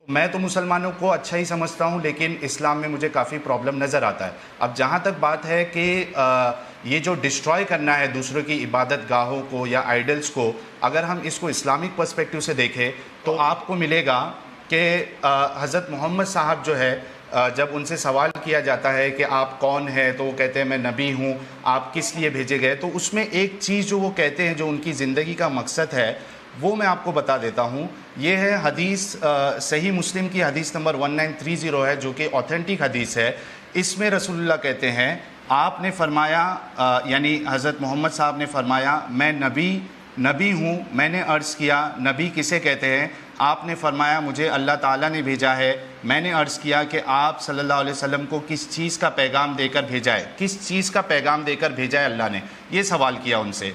میں تو مسلمانوں کو اچھا ہی سمجھتا ہوں، لیکن اسلام میں مجھے کافی پرابلم نظر آتا ہے۔ اب جہاں تک بات ہے کہ یہ جو ڈسٹروائے کرنا ہے دوسروں کی عبادت گاہوں کو یا آئیڈلز کو، اگر ہم اس کو اسلامک پرسپیکٹیو سے دیکھیں تو آپ کو ملے گا کہ حضرت محمد صاحب جو ہے، جب ان سے سوال کیا جاتا ہے کہ آپ کون ہیں تو وہ کہتے ہیں میں نبی ہوں، آپ کس لیے بھیجے گئے، تو اس میں ایک چیز جو وہ کہتے ہیں جو ان کی زندگی کا مقصد ہے وہ میں آپ کو بتا دیتا ہوں۔ یہ ہے حدیث، صحیح مسلم کی حدیث نمبر 1930 ہے، جو کہ اوتھینٹک حدیث ہے۔ اس میں رسول اللہ کہتے ہیں، آپ نے فرمایا، یعنی حضرت محمد صاحب نے فرمایا میں نبی ہوں۔ میں نے عرض کیا نبی کسے کہتے ہیں؟ آپ نے فرمایا مجھے اللہ تعالیٰ نے بھیجا ہے۔ میں نے عرض کیا کہ آپ صلی اللہ علیہ وسلم کو کس چیز کا پیغام دے کر بھیجا ہے؟ کس چیز کا پیغام دے کر بھیجا ہے اللہ نے؟ یہ سوال کیا ان سے۔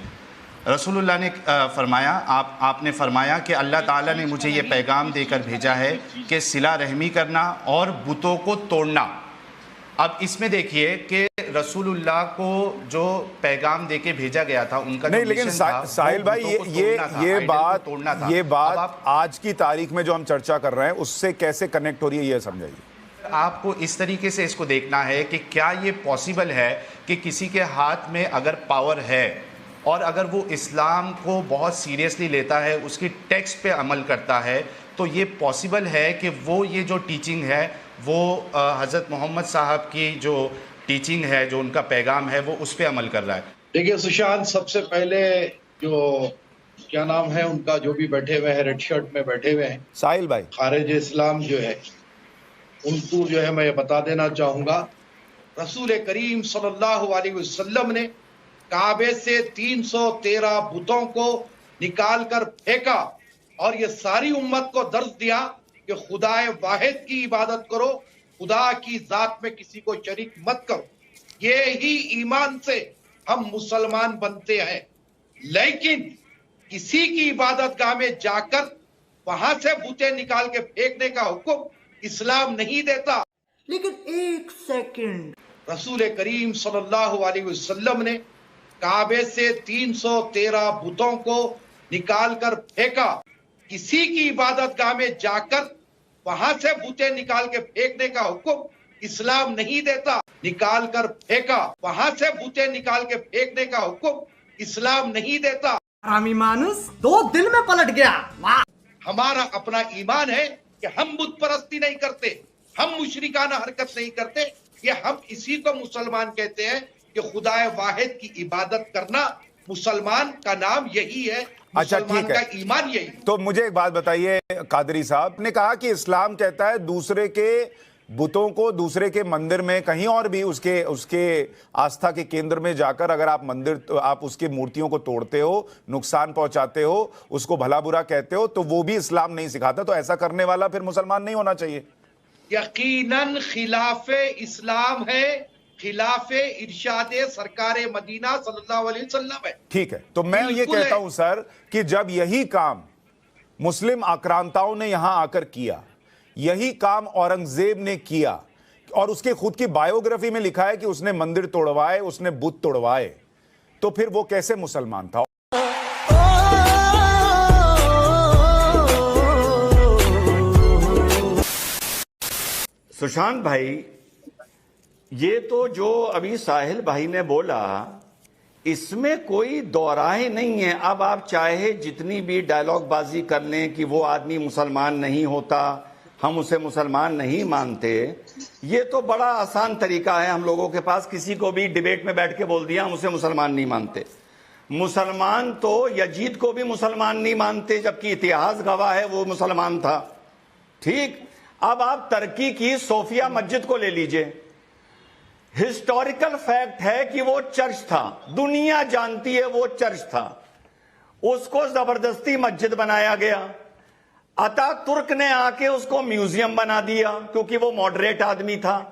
رسول اللہ نے فرمایا، آپ نے فرمایا کہ اللہ تعالیٰ نے مجھے یہ پیغام دے کر بھیجا ہے کہ صلہ رحمی کرنا اور بتوں کو توڑنا۔ اب اس میں دیکھیے کہ رسول اللہ کو جو پیغام دے کے بھیجا گیا تھا، ان کا نہیں، لیکن ساحل بھائی یہ بات آج کی تاریخ میں جو ہم چرچا کر رہے ہیں اس سے کیسے کنیکٹ ہو رہی ہے، یہ سمجھائیے۔ آپ کو اس طریقے سے اس کو دیکھنا ہے کہ کیا یہ پاسبل ہے کہ کسی کے ہاتھ میں اگر پاور ہے اور اگر وہ اسلام کو بہت سیریسلی لیتا ہے، اس کی ٹیکسٹ پہ عمل کرتا ہے، تو یہ پاسبل ہے کہ وہ یہ جو ٹیچنگ ہے وہ حضرت محمد صاحب کی جو ٹیچنگ ہے، جو ان کا پیغام ہے، وہ اس پہ عمل کر رہا ہے۔ دیکھیے سشانت، سب سے پہلے جو کیا نام ہے ان کا، جو بھی بیٹھے ہوئے ہیں ریڈ شرٹ میں بیٹھے ہوئے ہیں، ساحل بھائی، خارج اسلام جو ہے، ان کو جو ہے میں بتا دینا چاہوں گا، رسول کریم صلی اللہ علیہ وسلم نے کعبے سے 313 بتوں کو نکال کر پھینکا اور یہ ساری امت کو درس دیا کہ خدا واحد کی عبادت کرو، خدا کی ذات میں کسی کو شریک مت کرو۔ یہی ایمان سے ہم مسلمان بنتے ہیں، لیکن کسی کی عبادت گاہ میں جا کر وہاں سے بتیں نکال کے پھینکنے کا حکم اسلام نہیں دیتا۔ لیکن ایک سیکنڈ، رسول کریم صلی اللہ علیہ وسلم نے کعبے سے 313 بتوں کو نکال کر پھینکا۔ کسی کی عبادت گاہ میں جا کر وہاں سے بتیں نکال کے پھینکنے کا حکم اسلام نہیں دیتا۔ نکال کر پھینکا، وہاں سے بتیں نکال کے پھینکنے کا حکم اسلام نہیں دیتا۔ حرامی مانوس 2 دل میں پلٹ گیا۔ ہمارا اپنا ایمان ہے کہ ہم بت پرستی نہیں کرتے، ہم مشرکانہ حرکت نہیں کرتے، یہ ہم اسی کو مسلمان کہتے ہیں کہ خدا واحد کی عبادت کرنا۔ مسلمان کا نام یہی ہے، مسلمان کا ایمان یہی ہے۔ تو مجھے ایک بات بتائیے قادری صاحب نے کہا کہ اسلام کہتا ہے دوسرے کے بتوں کو، دوسرے کے مندر میں کہیں اور بھی اس کے آستھا کے کیندر میں جا کر اگر آپ اس کے مورتیوں کو توڑتے ہو، نقصان پہنچاتے ہو، اس کو بھلا برا کہتے ہو، تو وہ بھی اسلام نہیں سکھاتا۔ تو ایسا کرنے والا پھر مسلمان نہیں ہونا چاہیے؟ یقیناً خلاف اسلام ہے، خلاف ارشاد سرکار مدینہ صلی اللہ علیہ وسلم ہے۔ ٹھیک ہے، تو میں یہ کہتا ہوں سر کہ جب یہی کام مسلم آکرانتاؤں نے یہاں آ کر کیا، یہی کام اورنگزیب نے کیا، اور اس کے خود کی بائیوگرافی میں لکھا ہے کہ اس نے مندر توڑوائے، اس نے بت توڑوائے، تو پھر وہ کیسے مسلمان تھا؟ سشانت بھائی، یہ تو جو ابھی ساحل بھائی نے بولا، اس میں کوئی دورائے نہیں ہے۔ اب آپ چاہے جتنی بھی ڈائلاگ بازی کر لیں کہ وہ آدمی مسلمان نہیں ہوتا، ہم اسے مسلمان نہیں مانتے، یہ تو بڑا آسان طریقہ ہے ہم لوگوں کے پاس۔ کسی کو بھی ڈیبیٹ میں بیٹھ کے بول دیا ہم اسے مسلمان نہیں مانتے۔ مسلمان تو یزید کو بھی مسلمان نہیں مانتے، جبکہ اتہاس گواہ ہے وہ مسلمان تھا۔ ٹھیک، اب آپ ترکی کی صوفیہ مسجد کو لے لیجئے، ہسٹوریکل فیکٹ ہے کہ وہ چرچ تھا، دنیا جانتی ہے وہ چرچ تھا، اس کو زبردستی مسجد بنایا گیا۔ اتا ترک نے آ کے اس کو میوزیم بنا دیا کیونکہ وہ ماڈریٹ آدمی تھا۔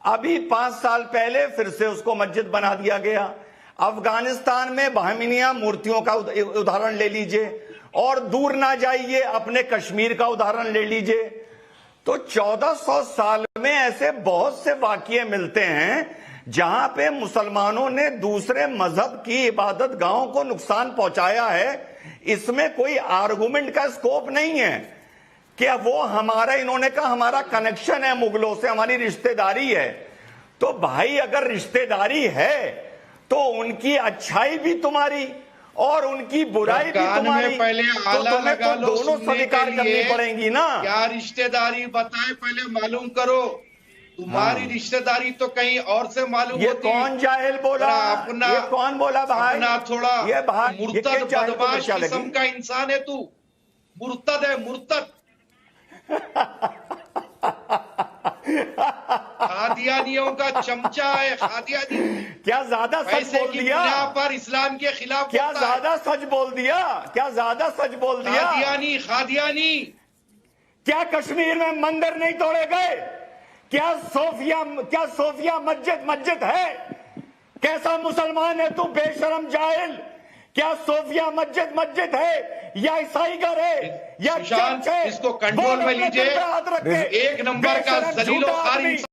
ابھی 5 سال پہلے پھر سے اس کو مسجد بنا دیا گیا۔ افغانستان میں بہمینیا مورتیوں کا ادھارن لے لیجئے، اور دور نہ جائیے اپنے کشمیر کا ادھارن لے لیجئے۔ تو 1400 سال میں ایسے بہت سے واقعے ملتے ہیں جہاں پہ مسلمانوں نے دوسرے مذہب کی عبادت گاہوں کو نقصان پہنچایا ہے۔ اس میں کوئی آرگومنٹ کا سکوپ نہیں ہے کہ وہ ہمارا، انہوں نے کہا ہمارا کنیکشن ہے مغلوں سے، ہماری رشتہ داری ہے. تو بھائی اگر رشتہ داری ہے تو ان کی اچھائی بھی تمہاری اور ان کی برائی بھی کان میں تمہاری، پہلے تو آلہ تمہیں لگا تو لو دونوں سننے کے سویکار کرنی لیے. پڑیں گی نا. کیا رشتہ داری بتائے پہلے معلوم کرو. تمہاری رشتہ داری تو کہیں اور سے معلوم یہ ہوتی. کون جاہل بولا؟ اپنا یہ کون بولا بھائی؟ اپنا تھوڑا یہ بھائی مرتد جاہل کو بدماش بچا قسم لگی. کا انسان ہے تو. مرتد ہے مرتد. قادیانیوں کا چمچہ ہے قادیانی. کیا زیادہ سچ پیسے بول کی دیا؟ بنا پر اسلام کے خلاف کیا بولتا ہے. زیادہ سچ بول دیا؟ کیا زیادہ سچ بول دیا؟ قادیانی قادیانی. کیا کشمیر میں مندر نہیں توڑے گئے؟ کیا صوفیہ مسجد ہے؟ کیسا مسلمان ہے تو بے شرم جاہل؟ کیا صوفیہ مسجد ہے یا عیسائی گھر ہے یا سشانت، چرچ ہے؟ اس کو کنٹرول میں بول اپنے لیجئے. دل پہ ہاتھ رکھ کے. ایک نمبر بے کا شرم ذلیل و جھوٹا خوار آدمی. انسان.